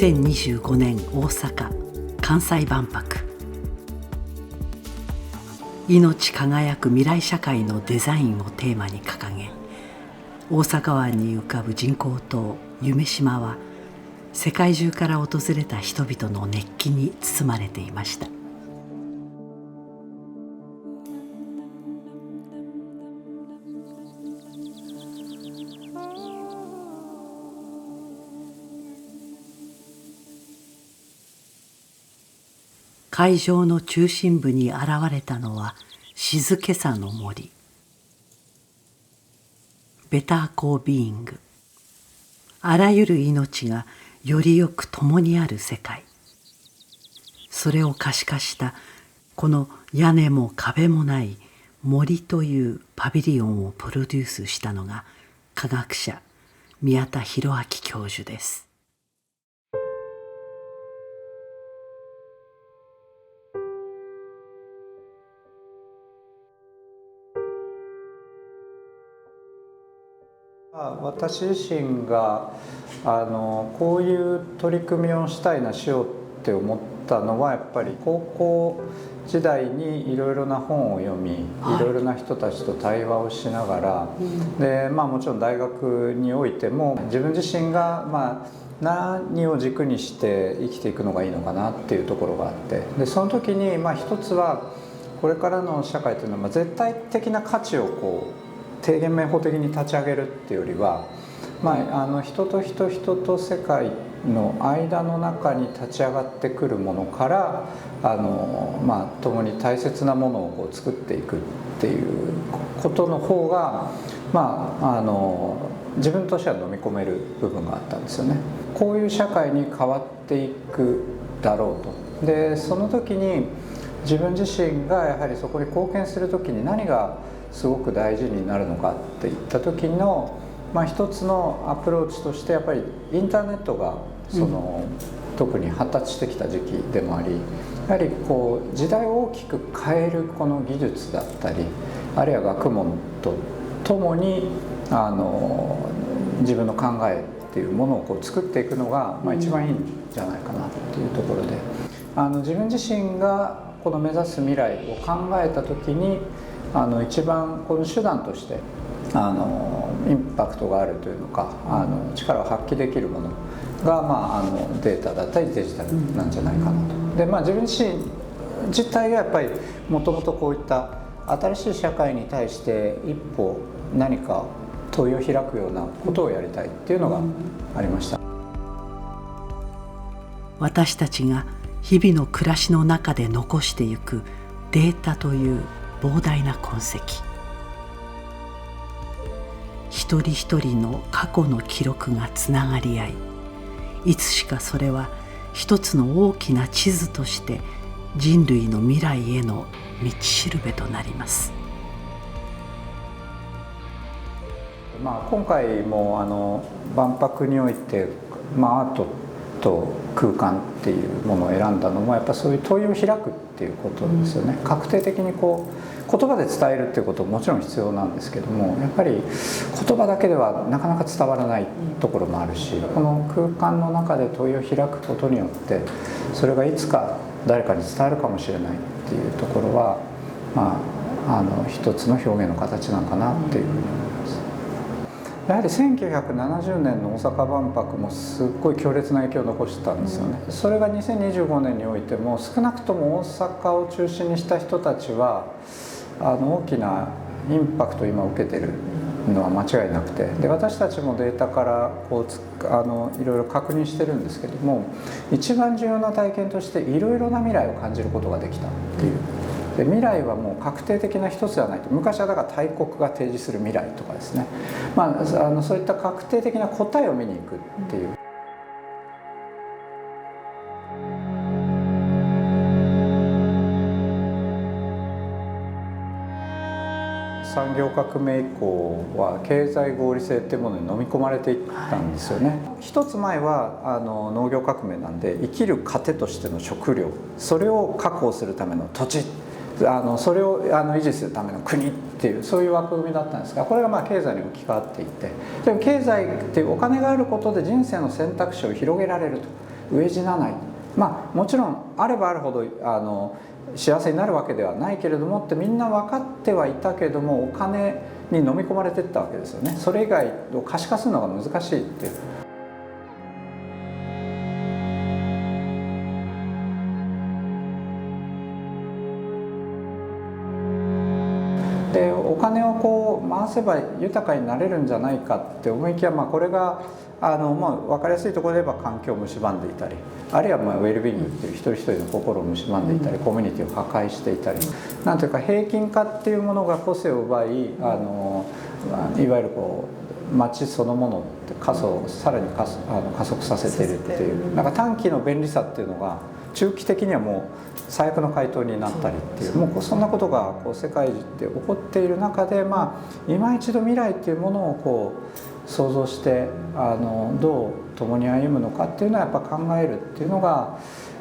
2025年大阪・関西万博。命輝く未来社会のデザインをテーマに掲げ、大阪湾に浮かぶ人工島夢洲は世界中から訪れた人々の熱気に包まれていました。会場の中心部に現れたのは静けさの森。ベターコービーイング。あらゆる命がよりよく共にある世界。それを可視化したこの屋根も壁もない森というパビリオンをプロデュースしたのが科学者宮田裕章教授です。私自身がこういう取り組みをしたいなしようって思ったのはやっぱり高校時代にいろいろな本を読み、いろいろな人たちと対話をしながら、でもちろん大学においても自分自身が何を軸にして生きていくのがいいのかなっていうところがあって、でその時に一つはこれからの社会というのは絶対的な価値を低減明法的に立ち上げるっていうよりは、人と人、人と世界の間の中に立ち上がってくるものから共に大切なものを作っていくっていうことの方が自分としては飲み込める部分があったんですよね。こういう社会に変わっていくだろうと。でその時に自分自身がやはりそこに貢献する時に何がすごく大事になるのかっていった時の、一つのアプローチとしてやっぱりインターネットが特に発達してきた時期でもあり、やはり時代を大きく変えるこの技術だったり、あるいは学問とともに自分の考えっていうものを作っていくのが一番いいんじゃないかなっていうところで、自分自身がこの目指す未来を考えた時に一番この手段としてインパクトがあるというのか力を発揮できるものが、データだったりデジタルなんじゃないかなと。で自分自身自体がやっぱりもともとこういった新しい社会に対して一歩何か問いを開くようなことをやりたいっていうのがありました。私たちが日々の暮らしの中で残していくデータという膨大な痕跡。一人一人の過去の記録がつながり合い、いつしかそれは一つの大きな地図として人類の未来への道しるべとなります。今回も万博において、アートと空間っていうものを選んだのもやっぱそういう問いを開くっていうことですよね。確定的に言葉で伝えるっていうことももちろん必要なんですけども、やっぱり言葉だけではなかなか伝わらないところもあるし、この空間の中で問いを開くことによってそれがいつか誰かに伝わるかもしれないっていうところは一つの表現の形なのかなっていうふうに思います。やはり1970年の大阪万博もすっごい強烈な影響を残したんですよね、それが2025年においても少なくとも大阪を中心にした人たちは大きなインパクトを今受けてるのは間違いなくて、で私たちもデータからいろいろ確認してるんですけども、一番重要な体験としていろいろな未来を感じることができたっていう。で未来はもう確定的な一つではないと。昔はだから大国が提示する未来とかですね、そういった確定的な答えを見に行くっていう。産業革命以降は経済合理性っていうものに飲み込まれていったんですよね。一つ前は農業革命なんで、生きる糧としての食料、それを確保するための土地、それを維持するための国っていう、そういう枠組みだったんですが、これが経済に置き換わっていって、でも経済っていうお金があることで人生の選択肢を広げられると。飢え死なない、もちろんあればあるほど幸せになるわけではないけれどもってみんな分かってはいたけども、お金に飲み込まれていったわけですよね。それ以外を可視化するのが難しいっていう。でお金を回せば豊かになれるんじゃないかって思いきや、これが分かりやすいところで言えば環境を蝕んでいたり、あるいはウェルビーイングっていう一人一人の心を蝕んでいたり、コミュニティを破壊していたり、なんというか平均化っていうものが個性を奪い、いわゆる街そのものってさらに加速させているっていう、短期の便利さっていうのが中期的にはもう最悪の回答になったりっていう、もうそんなことが世界中で起こっている中で、今一度未来っていうものを想像してどう共に歩むのかっていうのはやっぱ考えるっていうのが、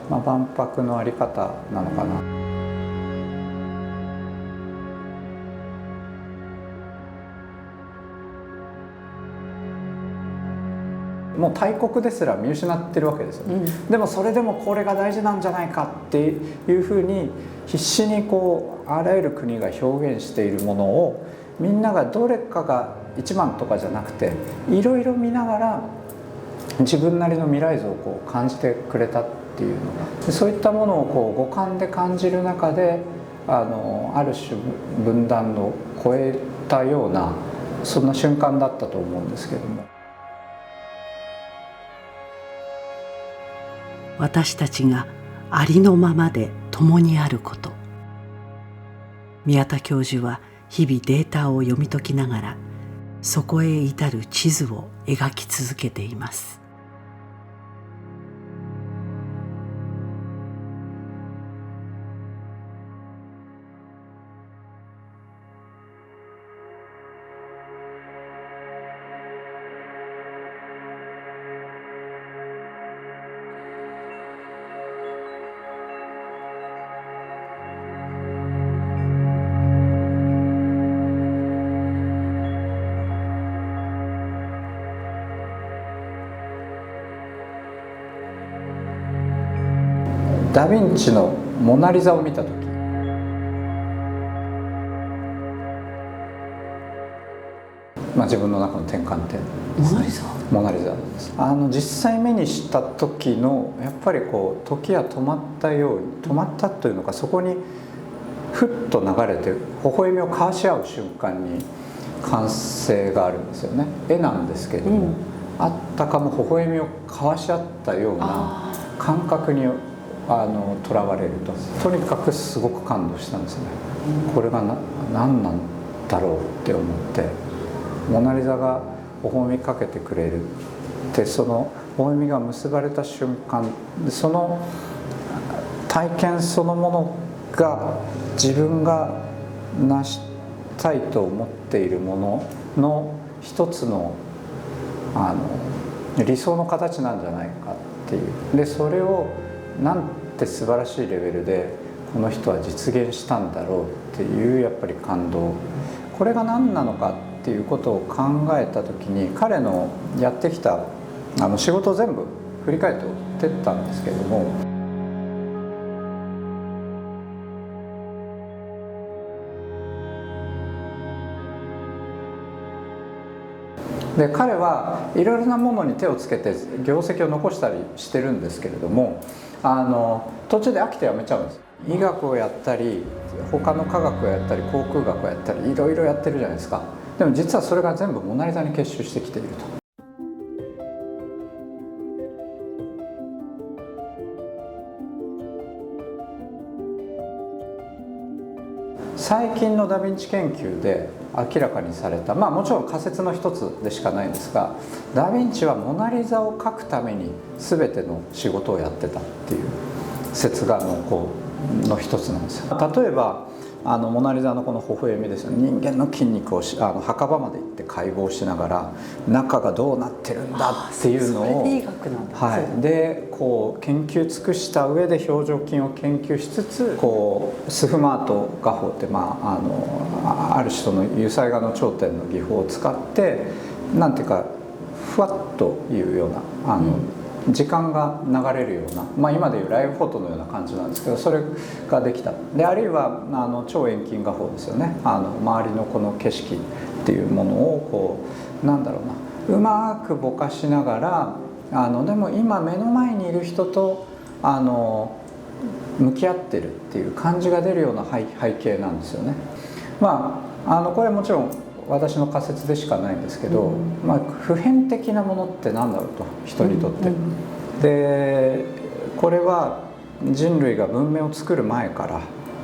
万博の在り方なのかな。もう大国ですら見失ってるわけですよね、でもそれでもこれが大事なんじゃないかっていうふうに必死にあらゆる国が表現しているものを、みんながどれかが一番とかじゃなくて、いろいろ見ながら自分なりの未来像を感じてくれたっていうのが、そういったものを五感で感じる中である種分断を超えたような、そんな瞬間だったと思うんですけども。私たちがありのままで共にあること。宮田教授は日々データを読み解きながら、そこへ至る地図を描き続けています。ダ・ヴィンチの「モナ・リザ」を見た時、自分の中の転換点ですね。モナ・リザです。実際目にした時のやっぱり時が止まったように、止まったというのか、そこにふっと流れて微笑みを交わし合う瞬間に感性があるんですよね。絵なんですけれども、あったかも微笑みを交わし合ったような感覚にとらわれると、とにかくすごく感動したんですね。これが何なんだろうって思って、モナ・リザが微笑みかけてくれるで、その微笑みが結ばれた瞬間で、その体験そのものが自分が成したいと思っているものの一つの理想の形なんじゃないかっていう。でそれをなんて素晴らしいレベルでこの人は実現したんだろうっていうやっぱり感動、これが何なのかっていうことを考えた時に、彼のやってきた仕事を全部振り返って追ってったんですけれども、で彼はいろいろなものに手をつけて業績を残したりしてるんですけれども、途中で飽きてやめちゃうんです。医学をやったり他の科学をやったり航空学をやったりいろいろやってるじゃないですか。でも実はそれが全部モナリザに結集してきていると。最近のダ・ヴィンチ研究で明らかにされた、もちろん仮説の一つでしかないんですが、ダ・ヴィンチはモナリザを描くために全ての仕事をやってたっていう説がの一つなんですよ。例えばモナリザのこの微笑みですよね。人間の筋肉を墓場まで行って解剖しながら中がどうなってるんだっていうのを、で研究尽くした上で表情筋を研究しつつスフマート画法って、ある種の油彩画の頂点の技法を使ってなんていうかふわっというような時間が流れるような、今でいうライブフォトのような感じなんですけど、それができた。であるいは超遠近画法ですよね。周りのこの景色っていうものをうまくぼかしながらでも今目の前にいる人と向き合ってるっていう感じが出るような背景なんですよね。これはもちろん私の仮説でしかないんですけど、普遍的なものって何だろうと、人にとって。でこれは人類が文明を作る前から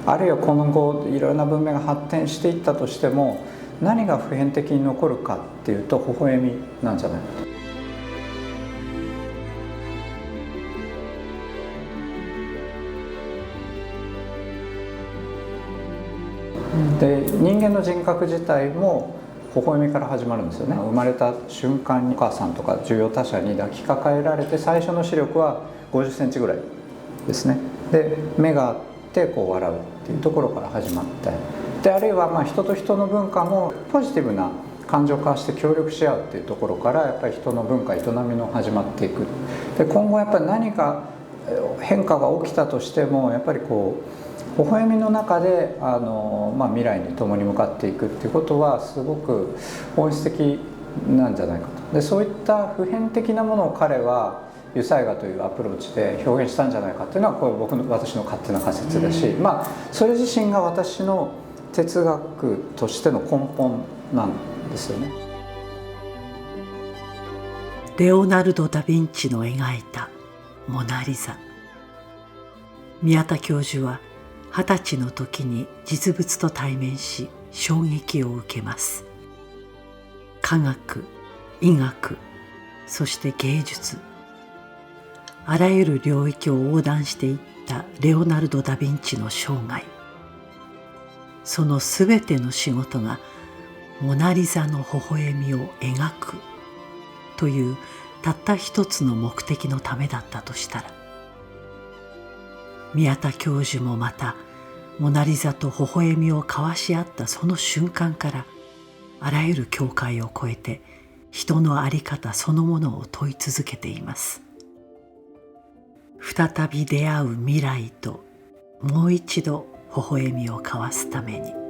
あるいは今後いろいろな文明が発展していったとしても何が普遍的に残るかっていうと微笑みなんじゃないかと。で人間の人格自体も微笑みから始まるんですよね。生まれた瞬間にお母さんとか重要他者に抱きかかえられて最初の視力は50センチぐらいですね。で目があって笑うっていうところから始まって、であるいは人と人の文化もポジティブな感情化して協力し合うっていうところからやっぱり人の文化営みの始まっていく。で今後やっぱり何か変化が起きたとしてもやっぱり微笑みの中で未来に共に向かっていくっていうことはすごく本質的なんじゃないかと。でそういった普遍的なものを彼は油彩画というアプローチで表現したんじゃないかっていうのは私の勝手な仮説だし、それ自身が私の哲学としての根本なんですよね。レオナルド・ダ・ヴィンチの描いたモナ・リザ。宮田教授は20歳の時に実物と対面し衝撃を受けます。科学、医学、そして芸術、あらゆる領域を横断していったレオナルド・ダ・ヴィンチの生涯。そのすべての仕事がモナ・リザの微笑みを描くというたった一つの目的のためだったとしたら、宮田教授もまたモナ・リザと微笑みを交わし合ったその瞬間からあらゆる境界を越えて人の在り方そのものを問い続けています。再び出会う未来ともう一度微笑みを交わすために。